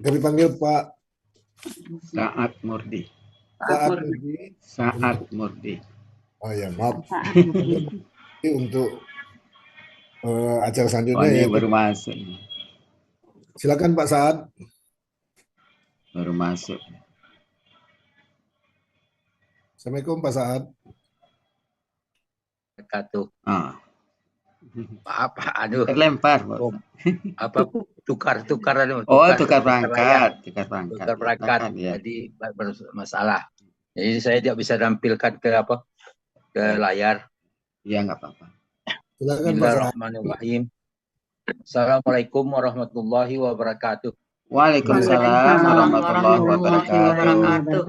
Kami panggil Pak Saat Murdi. Saat Murdi. Saat Murdi. Oh ya, maaf. Untuk acara selanjutnya Ini yaitu baru masuk. silakan Pak Saat. Baru masuk. Assalamualaikum Pak Saat. Katuh. Ah. Apa? Aduh. Terlempar, Pak. Apa tukar Tukar perangkat. Tukar perangkat. Ya. Jadi bermasalah. Jadi saya tidak bisa tampilkan ke apa? Ke layar. Ya, nggak apa-apa. Silakan Pak Saat. Bismillahirrahmanirrahim. Assalamualaikum warahmatullahi wabarakatuh. Waalaikumsalam warahmatullahi wabarakatuh.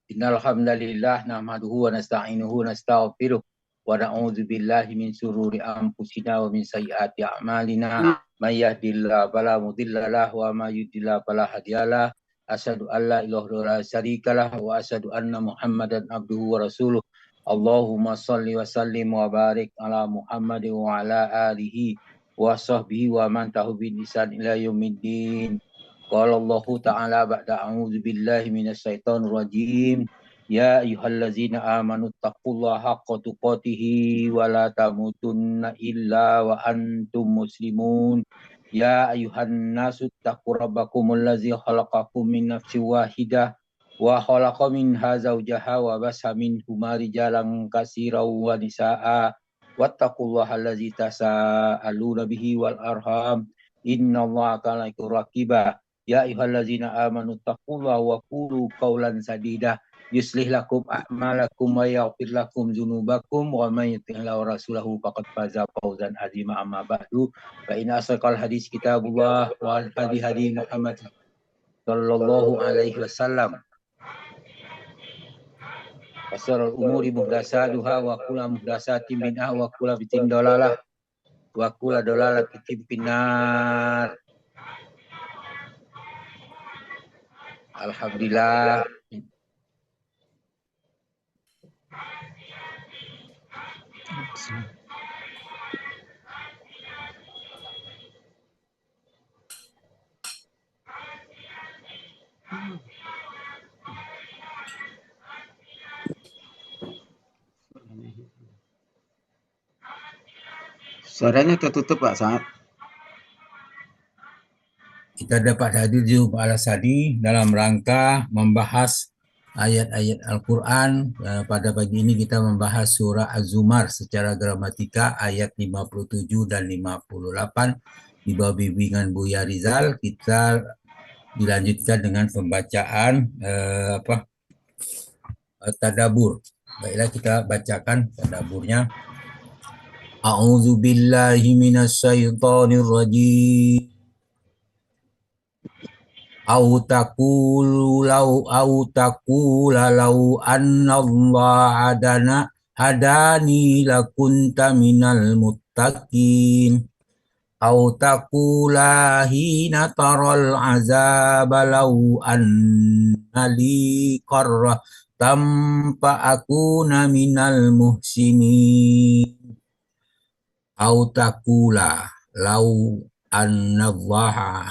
Innal hamdalillah nahmaduhu wa nasta'inuhu wa nastaghfiruh wa na'udzu billahi min shururi anfusina wa min sayyiati a'malina may yahdihillahu fala mudilla lahu wa may yudlil fala hadiyalah. Asyhadu an la ilaha illallah syarikalah wa asyhadu anna Muhammadan abduhu wa rasuluh. Allahumma shalli wa sallim wa barik ala Muhammadin wa ala alihi wa sahbihi wa man tahu bi ihsan ila yaumiddin. Qala Allahu ta'ala ba'da a'udzu billahi minasyaitonir rajim. Ya ayyuhallazina amanu taqullaha haqqa tuqatih wa la tamutunna illa wa antum muslimun. Ya ayyuhan nasu taqu rabbakumul ladzi khalaqakum min nafsin wahidah wa khalaqa minha zawjaha wa basa minhuma rijalan katsiran wa nisaa'a wattaqullaha allazi tasaaluna bihi wal arham innallaha kana raqiba. Ya ayyuhallazina amanu taqullaha wa qulu qawlan sadida yuslih lakum a'malakum wa yaghfir lakum dzunubakum wa may yuti'illah wa rasulahu faqad faza fawzan 'azima amma ba'du fa inna asqal hadis kitabullah wa hadi Muhammad sallallahu alaihi wasallam wa syarrul umuri muhdatsatuha wa kullu muhdatsatin bid'ah wa kullu bid'atin dalalah wa kullu dalalatin finnar. Alhamdulillah. Suaranya tertutup, Pak Saat. Kita dapat hadir di Pak Al-Sadi dalam rangka membahas ayat-ayat Al-Quran. Pada pagi ini kita membahas surah Az-Zumar secara gramatika ayat 57 dan 58 di bawah bimbingan Buya Rizal. Kita dilanjutkan dengan pembacaan tadabur. Baiklah, kita bacakan tadaburnya. A'udzu billahi minasyaitonir rajim. Au taqulu law anna Allah hadani lakunta minal muttaqin. Au taqula hina taral azaba law anna li qarra tampa akuna minal muhsinin. Au taqula law annallaha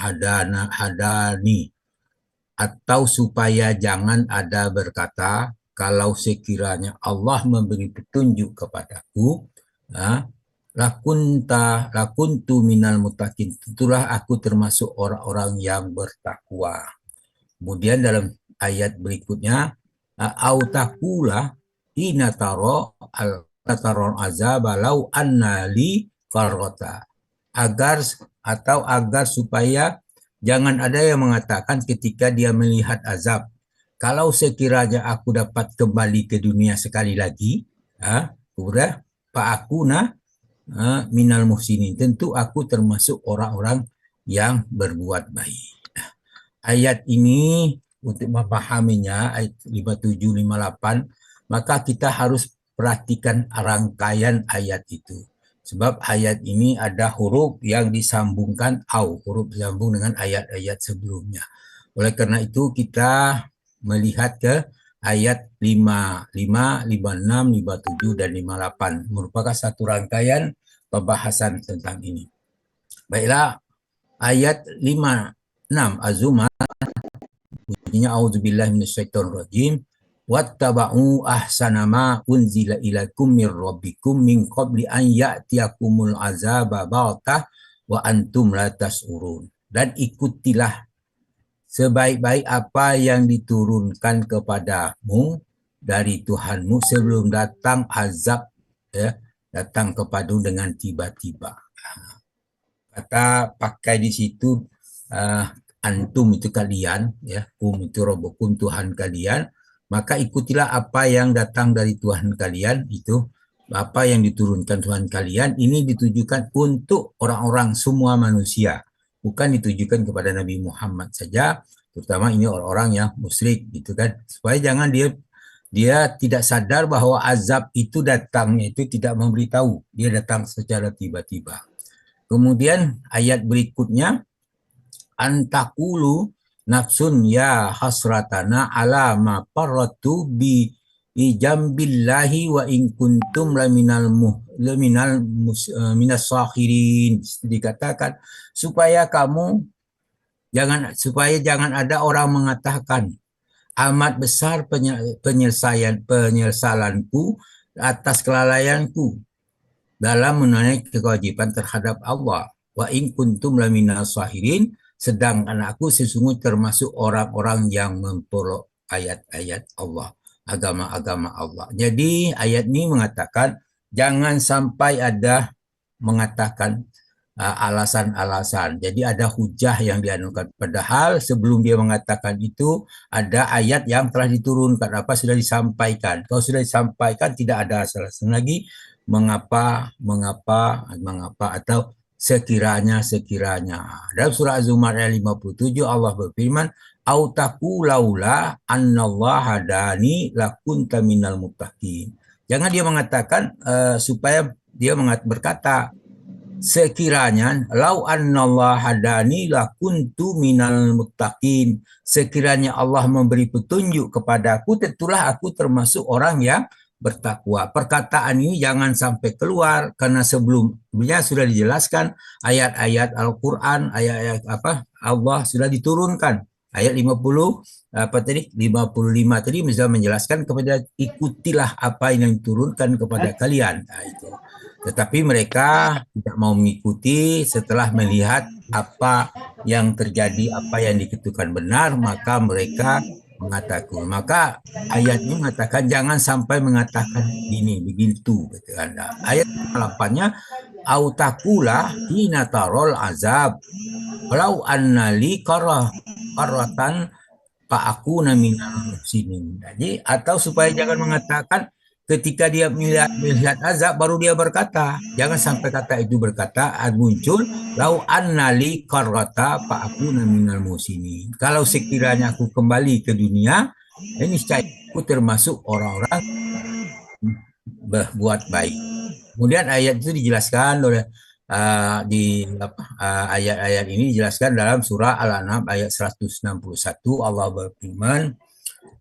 hadani, atau supaya jangan ada berkata kalau sekiranya Allah memberi petunjuk kepadaku, lakuntu minal muttaqin, tentulah aku termasuk orang-orang yang bertakwa. Kemudian dalam ayat berikutnya, au taqula hina taro azab law anna li qarrata, agar supaya jangan ada yang mengatakan ketika dia melihat azab, kalau sekiranya aku dapat kembali ke dunia sekali lagi, kemudian fa'akuna minal muhsinin, tentu aku termasuk orang-orang yang berbuat baik. Ayat ini untuk memahaminya, ayat 57-58, maka kita harus perhatikan rangkaian ayat itu. Sebab ayat ini ada huruf yang disambungkan huruf disambung dengan ayat-ayat sebelumnya. Oleh karena itu kita melihat ke ayat 55, 56, 57, dan 58. Merupakan satu rangkaian pembahasan tentang ini. Baiklah, ayat 5 6 Az-Zumar bunyinya auzubillahi minasyaitonirrajim wattaba'u ahsana ma unzila ilaikum mir rabbikum min qabli an ya'tiyakumul azaba baghtah wa antum la tas'urun. Dan ikutilah sebaik-baik apa yang diturunkan kepadamu dari Tuhanmu sebelum datang azab, ya, datang kepadamu dengan tiba-tiba. Kata pakai di situ antum itu kalian, ya, itu rabbukum Tuhan kalian, maka ikutilah apa yang datang dari Tuhan kalian, itu apa yang diturunkan Tuhan kalian. Ini ditujukan untuk orang-orang semua manusia, bukan ditujukan kepada Nabi Muhammad saja, terutama ini orang-orang yang musyrik gitu kan, supaya jangan dia tidak sadar bahwa azab itu datangnya itu tidak memberitahu, dia datang secara tiba-tiba. Kemudian ayat berikutnya antakulu nafsun ya hasratana ala ma parratu bi jambillahi wa in kuntum minas sakhirin. Dikatakan supaya jangan ada orang mengatakan amat besar penyesalanku atas kelalaianku dalam menunaikan kewajiban terhadap Allah. Wa in kuntum laminas sahirin, sedangkan aku sesungguhnya termasuk orang-orang yang mempeluk ayat-ayat Allah, agama-agama Allah. Jadi ayat ini mengatakan jangan sampai ada mengatakan alasan-alasan. Jadi ada hujah yang dianukan. Padahal sebelum dia mengatakan itu ada ayat yang telah diturunkan, apa sudah disampaikan. Kalau sudah disampaikan tidak ada alasan lagi mengapa atau sekiranya. Dalam surah Az-Zumar ayat 57 Allah berfirman, "Au taqulaula annallaha hadani lakunta minal muttaqin." Jangan dia mengatakan supaya dia berkata sekiranya lau annallaha hadani lakuntu minal muttaqin. Sekiranya Allah memberi petunjuk kepadaku, tentulah aku termasuk orang yang bertakwa. Perkataan ini jangan sampai keluar karena sebelumnya sudah dijelaskan ayat-ayat Al-Qur'an, ayat-ayat Allah sudah diturunkan. Ayat 55 tadi bisa menjelaskan kepada ikutilah apa yang diturunkan kepada kalian. Nah, itu. Tetapi mereka tidak mau mengikuti. Setelah melihat apa yang terjadi, apa yang dikatakan benar, maka mereka mengatakan. Maka ayatnya mengatakan jangan sampai mengatakan ini begitu. Nah, ayat 8-nya autakula hina tarol azab walau annali karatan pak aku naminal sini. Jadi atau supaya jangan mengatakan ketika dia melihat azab baru dia berkata. Jangan sampai kata itu berkata muncul lau annali karata pak aku naminal musini. Kalau sekiranya aku kembali ke dunia, ini aku termasuk orang-orang berbuat baik. Kemudian ayat itu dijelaskan oleh ayat-ayat ini dijelaskan dalam surah Al-An'am ayat 161. Allah berfirman,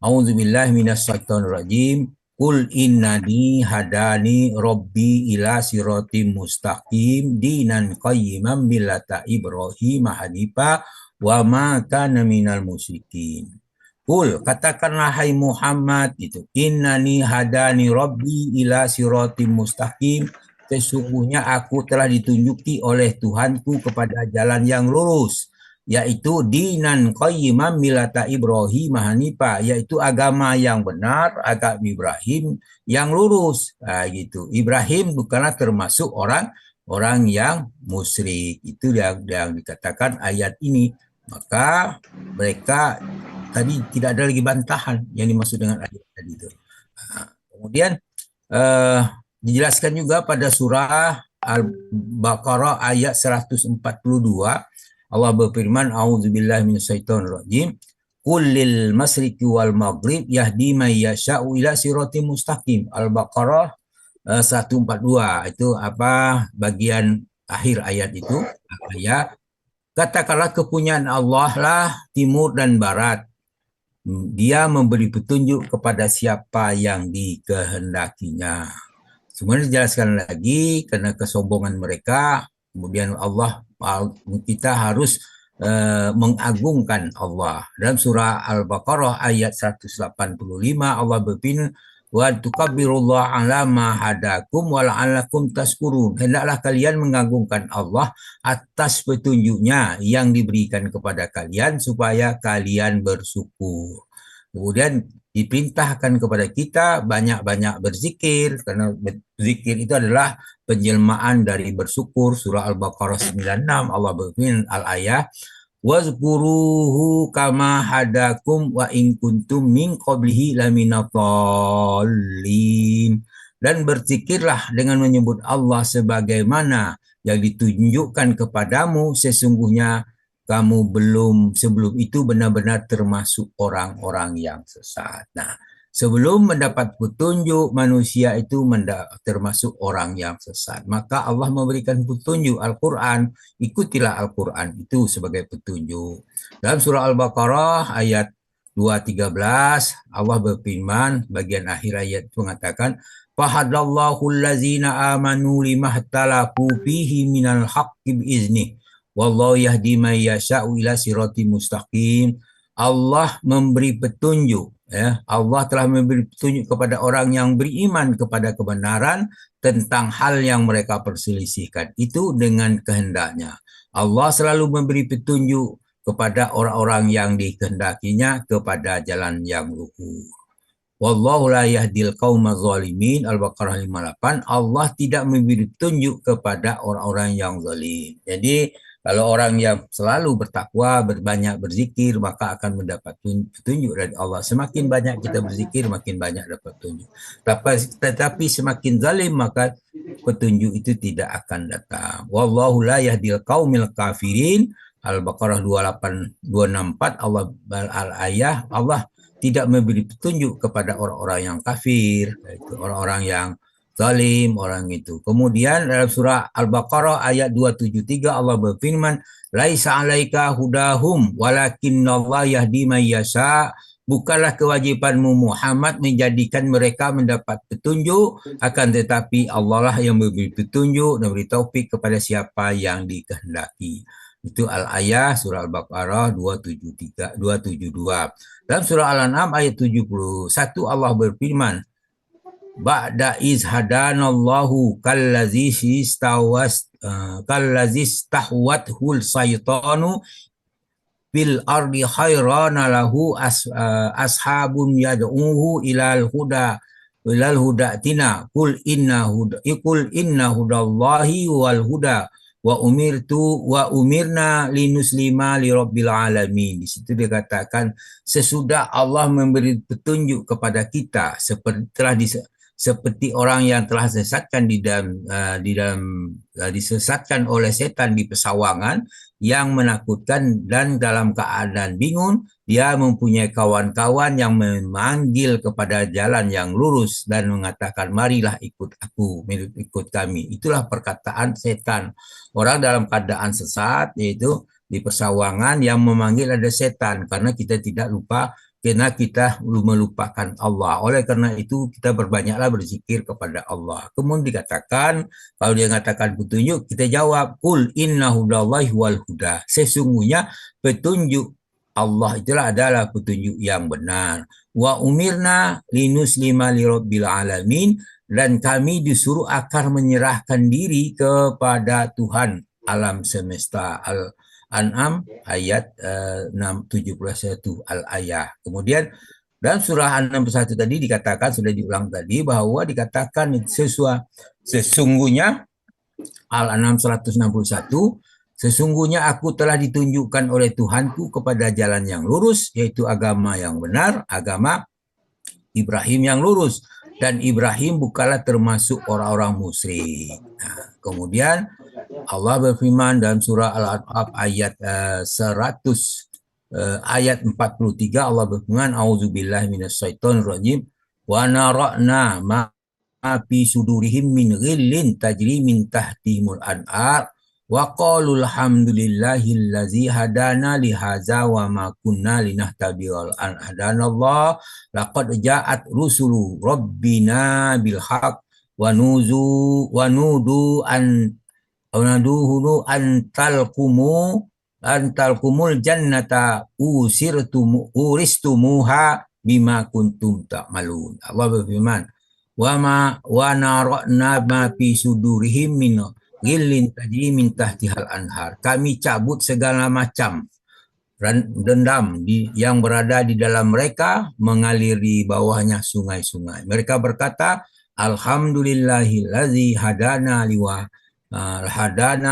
A'udzubillahi minasyaitonirrajim. Qul innani hadani rabbi ila siratim mustaqim dinan qayyiman millata Ibrahim hanifa wa ma kana minal musyrikin. Qul, katakanlah hai Muhammad itu, innani hadani rabbi ila siratim mustaqim. Sesungguhnya aku telah ditunjuki oleh Tuhanku kepada jalan yang lurus, yaitu dinan qayyiman millata Ibrahim hanifa, yaitu agama yang benar, agama Ibrahim yang lurus. Nah, gitu. Ibrahim bukanlah termasuk orang yang musyrik. Itu yang dikatakan ayat ini. Maka mereka tadi tidak ada lagi bantahan yang dimaksud dengan ayat tadi itu. Nah, kemudian dijelaskan juga pada surah Al-Baqarah ayat 142. Allah berfirman, A'udzubillahi minasyaitonirrajim. Qul lil masyriqi wal maghrib yahdi may yasha'u ila siratim mustaqim. Al-Baqarah 142. Itu bagian akhir ayat itu. Ayat katakanlah kepunyaan Allah lah timur dan barat. Dia memberi petunjuk kepada siapa yang dikehendakinya. Semuanya dijelaskan lagi karena kesombongan mereka. Kemudian kita harus mengagungkan Allah. Dalam surah Al-Baqarah ayat 185 Allah berfirman, wa tukabbirullah ala ma hadakum wa la'allakum tashkurun. Hendaklah kalian mengagungkan Allah atas petunjuknya yang diberikan kepada kalian supaya kalian bersyukur. Kemudian diperintahkan kepada kita banyak-banyak berzikir, karena berzikir itu adalah penjelmaan dari bersyukur. Surah Al-Baqarah 96 Allah berfirman al-ayah, wazkuruhu kama hadakum wa in kuntum min qablihi laminadhdallin. Dan berzikirlah dengan menyebut Allah sebagaimana yang ditunjukkan kepadamu, sesungguhnya kamu sebelum itu benar-benar termasuk orang-orang yang sesat. Nah, sebelum mendapat petunjuk, manusia itu termasuk orang yang sesat. Maka Allah memberikan petunjuk Al-Quran, ikutilah Al-Quran itu sebagai petunjuk. Dalam surah Al-Baqarah ayat 213, Allah berfirman, bagian akhir ayat mengatakan, fahadallahu allazina amanu limahtalafu fihi minal haqqi biiznih. Wallahu yahdi may yasha'u ila siratim mustaqim. Allah memberi petunjuk, ya. Allah telah memberi petunjuk kepada orang yang beriman kepada kebenaran tentang hal yang mereka perselisihkan. Itu dengan kehendaknya. Allah selalu memberi petunjuk kepada orang-orang yang dikehendakinya kepada jalan yang luhur. Wallahu la yahdil qaumaz zalimin. Al-Baqarah 58. Allah tidak memberi petunjuk kepada orang-orang yang zalim. Jadi kalau orang yang selalu bertakwa, berbanyak berzikir, maka akan mendapat petunjuk dari Allah. Semakin banyak kita berzikir, makin banyak dapat petunjuk. Tetapi semakin zalim, maka petunjuk itu tidak akan datang. Wallahu la yahdil qaumil kafirin. Al-Baqarah 264 Allah al-ayah, Allah tidak memberi petunjuk kepada orang-orang yang kafir, yaitu orang-orang yang zalim, orang itu. Kemudian dalam surah Al-Baqarah ayat 273 Allah berfirman, laisa 'alaika hudahum walakinallaha yahdi may yasha. Bukanlah kewajibanmu Muhammad menjadikan mereka mendapat petunjuk, akan tetapi Allah lah yang memberi petunjuk dan beri taufik kepada siapa yang dikehendaki. Itu Al-Ayah surah Al-Baqarah 272. Dalam surah Al-An'am ayat 71 Allah berfirman, ba'da iz hadanallahu kallazi istahwathul syaitanu fil ardi khairana lahu ashabun yad'uhu ilal huda tina qul inna hudallahi wal huda wa umirna linuslima lirabbil alamin. Di situ dia katakan sesudah Allah memberi petunjuk kepada kita seperti orang yang telah disesatkan oleh setan di pesawangan yang menakutkan, dan dalam keadaan bingung dia mempunyai kawan-kawan yang memanggil kepada jalan yang lurus dan mengatakan marilah ikut aku, ikut kami. Itulah perkataan setan. Orang dalam keadaan sesat, yaitu di pesawangan, yang memanggil ada setan, karena kita tidak lupa, karena kita melupakan Allah. Oleh karena itu kita berbanyaklah berzikir kepada Allah. Kemudian dikatakan, kalau dia mengatakan petunjuk, kita jawab, qul inna hudallahi wal huda. Sesungguhnya petunjuk Allah itulah adalah petunjuk yang benar. Wa umirna linuslima lirabbil alamin. Dan kami disuruh akan menyerahkan diri kepada Tuhan alam semesta. Al-An'am ayat 71 Al-Ayah. Kemudian dalam surah Al-61 tadi dikatakan, sudah diulang tadi, bahwa dikatakan sesungguhnya Al-An'am 161, sesungguhnya aku telah ditunjukkan oleh Tuhanku kepada jalan yang lurus, yaitu agama yang benar, agama Ibrahim yang lurus. Dan Ibrahim bukanlah termasuk orang-orang musyrik. Nah, kemudian Allah berfirman dalam surah Al-A'raf ayat 100 ayat 43 Allah berfirman, auzubillahi minasyaitonir rajim, wa nara'na ma fi sudurihim min ghillin tajri min tahtihimul anhar wa qalu alhamdulillahillazi hadana li hadza wa ma kunna linahtadiya an hadanallah laqad ja'at rusulu rabbina bil haqq wa nudu an talqumu antalkumul jannata uristumuha bima kuntum ta'malun. Allah berfirman, wa nara'na ma fi sudurihim min ghillin tajri min tahtihal anhar. Kami cabut segala macam dendam yang berada di dalam mereka, mengalir di bawahnya sungai-sungai. Mereka berkata, Alhamdulillahillazi hadana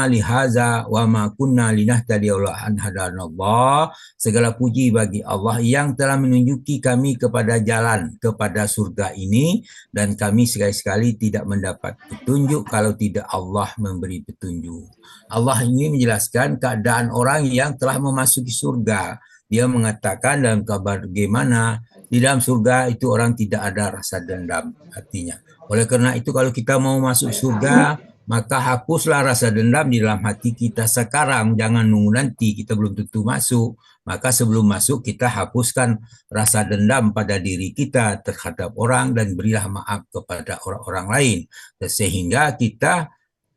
lihaza wa ma kunna linahtadiya laula an hadanallah. Segala puji bagi Allah yang telah menunjuki kami kepada jalan, kepada surga ini, dan kami sekali-sekali tidak mendapat petunjuk kalau tidak Allah memberi petunjuk. Allah ini menjelaskan keadaan orang yang telah memasuki surga. Dia mengatakan dalam kabar bagaimana di dalam surga itu orang tidak ada rasa dendam hatinya. Oleh karena itu kalau kita mau masuk surga, maka hapuslah rasa dendam di dalam hati kita sekarang, jangan nunggu nanti, kita belum tentu masuk. Maka sebelum masuk kita hapuskan rasa dendam pada diri kita terhadap orang dan berilah maaf kepada orang-orang lain. Sehingga kita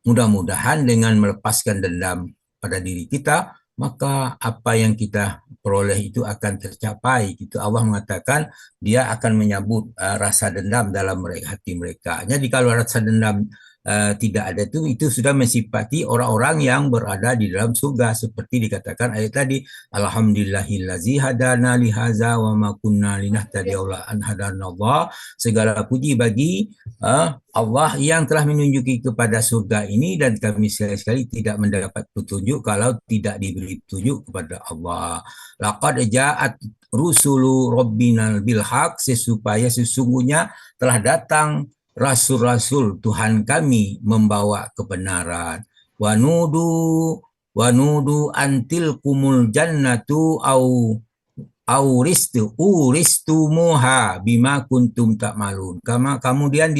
mudah-mudahan dengan melepaskan dendam pada diri kita, maka apa yang kita peroleh itu akan tercapai. Itu Allah mengatakan dia akan menyambut rasa dendam dalam hati mereka. Jadi kalau rasa dendam tidak ada itu sudah mensifati orang-orang yang berada di dalam surga, seperti dikatakan ayat tadi, Alhamdulillahillazi hadana lihaza wa ma kunna linahtadiya laula an hadanallah. Segala puji bagi Allah yang telah menunjuki kepada surga ini, dan kami sekali-sekali tidak mendapat petunjuk kalau tidak diberi petunjuk kepada Allah. Laqad ja'at rusulu rabbinal bilhaq, supaya sesungguhnya telah datang rasul-rasul Tuhan kami membawa kebenaran. Wanudu antil kumul jannatu uristumuha bima kuntum ta'malun. Kemudian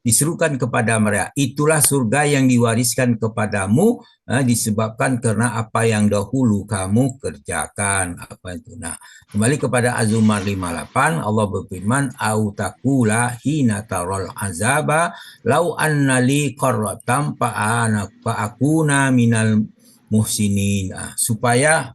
diserukan kepada mereka, itulah surga yang diwariskan kepadamu disebabkan karena apa yang dahulu kamu kerjakan. Apa itu? Nah, kembali kepada Az-Zumar 58, Allah berfirman, au taqula hina taral azaba lau anna li qarratam fa'akuna minal muhsinin. Supaya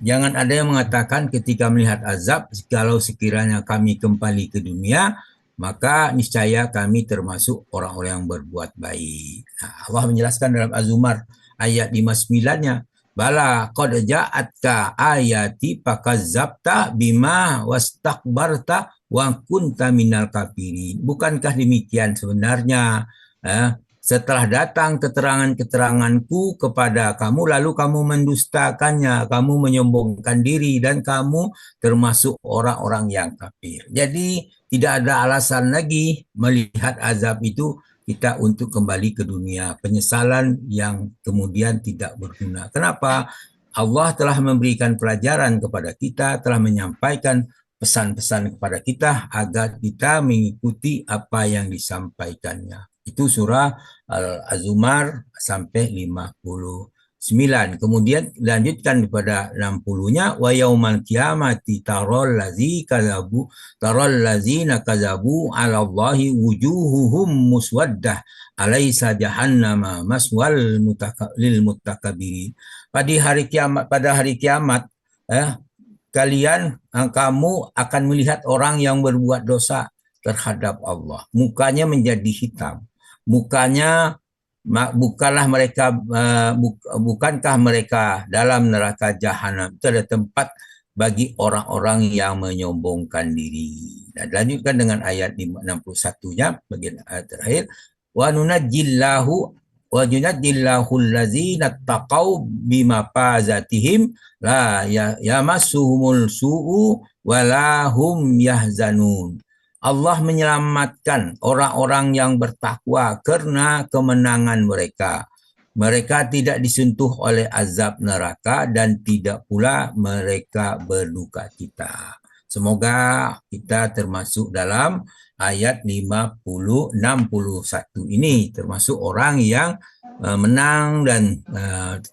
jangan ada yang mengatakan ketika melihat azab, kalau sekiranya kami kembali ke dunia, maka niscaya kami termasuk orang-orang yang berbuat baik. Nah, Allah menjelaskan dalam Az-Zumar ayat 59-nya, bala qad ja'atka ayati fakazzabta bima wastakbarta wa kunta minal kafirin. Bukankah demikian sebenarnya? Setelah datang keterangan-keteranganku kepada kamu, lalu kamu mendustakannya, kamu menyombongkan diri, dan kamu termasuk orang-orang yang kafir. Jadi tidak ada alasan lagi melihat azab itu kita untuk kembali ke dunia. Penyesalan yang kemudian tidak berguna. Kenapa? Allah telah memberikan pelajaran kepada kita, telah menyampaikan pesan-pesan kepada kita agar kita mengikuti apa yang disampaikannya. Itu surah Az-Zumar sampai 59. Kemudian lanjutkan kepada 60-nya, wa yaumal qiyamati taral ladzina kadzabu 'ala Allahi wujuhuhum muswaddah alaysa jahannama maswal lil mutakabbirin. Pada hari kiamat kamu akan melihat orang yang berbuat dosa terhadap Allah. Mukanya menjadi hitam. Bukankah mereka dalam neraka jahanam itu ada tempat bagi orang-orang yang menyombongkan diri. Dan lanjutkan dengan ayat 61-nya bagian ayat terakhir, wa nunajjillahu allazina taqaw bima fazatihim la yamassuhumul su'u wa la hum yahzanun. Allah menyelamatkan orang-orang yang bertakwa karena kemenangan mereka. Mereka tidak disentuh oleh azab neraka dan tidak pula mereka berduka cita. Semoga kita termasuk dalam ayat 61 ini, termasuk orang yang menang dan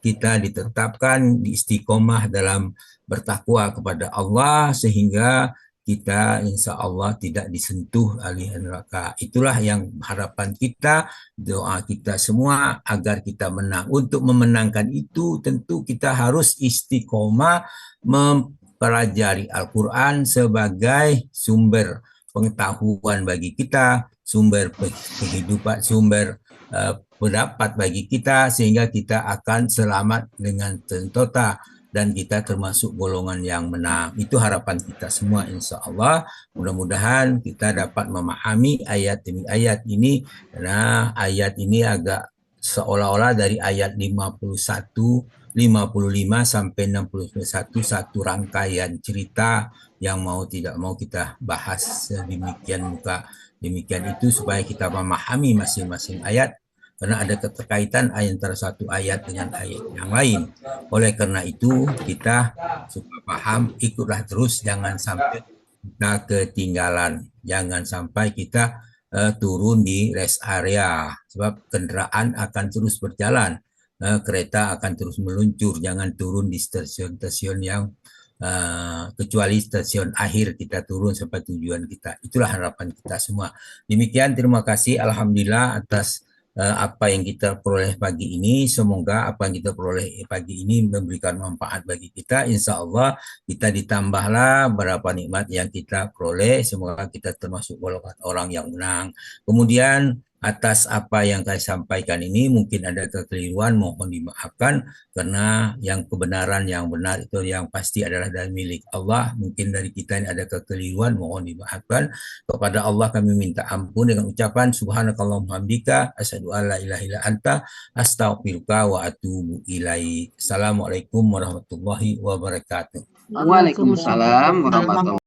kita ditetapkan di istiqomah dalam bertakwa kepada Allah, sehingga kita insya Allah tidak disentuh oleh neraka. Itulah yang harapan kita, doa kita semua agar kita menang. Untuk memenangkan itu tentu kita harus istiqomah mempelajari Al-Quran sebagai sumber pengetahuan bagi kita, sumber kehidupan, sumber pendapat bagi kita, sehingga kita akan selamat dengan tentota dan kita termasuk golongan yang menang. Itu harapan kita semua insya Allah. Mudah-mudahan kita dapat memahami ayat demi ayat ini, karena ayat ini agak seolah-olah dari ayat 51, 55 sampai 61 satu rangkaian cerita yang mau tidak mau kita bahas sedemikian muka. Demikian itu supaya kita memahami masing-masing ayat, karena ada keterkaitan antara satu ayat dengan ayat yang lain. Oleh karena itu kita supaya paham, ikutlah terus, jangan sampai kita ketinggalan, jangan sampai kita turun di rest area, sebab kendaraan akan terus berjalan, kereta akan terus meluncur, jangan turun di stasiun-stasiun yang kecuali stasiun akhir kita turun sampai tujuan kita. Itulah harapan kita semua. Demikian, terima kasih, alhamdulillah atas apa yang kita peroleh pagi ini. Semoga apa yang kita peroleh pagi ini memberikan manfaat bagi kita. Insya Allah kita ditambahlah berapa nikmat yang kita peroleh. Semoga kita termasuk golongan orang yang menang. Kemudian atas apa yang saya sampaikan ini mungkin ada kekeliruan, mohon dimaafkan, karena yang kebenaran yang benar itu yang pasti adalah dari milik Allah. Mungkin dari kita ini ada kekeliruan, mohon dimaafkan. Kepada Allah kami minta ampun dengan ucapan subhanakallahumma hamdika asyhadu an la ilaha illa anta astaghfiruka wa atubu ilaik. Assalamualaikum warahmatullahi wabarakatuh. Waalaikumsalam warahmatullahi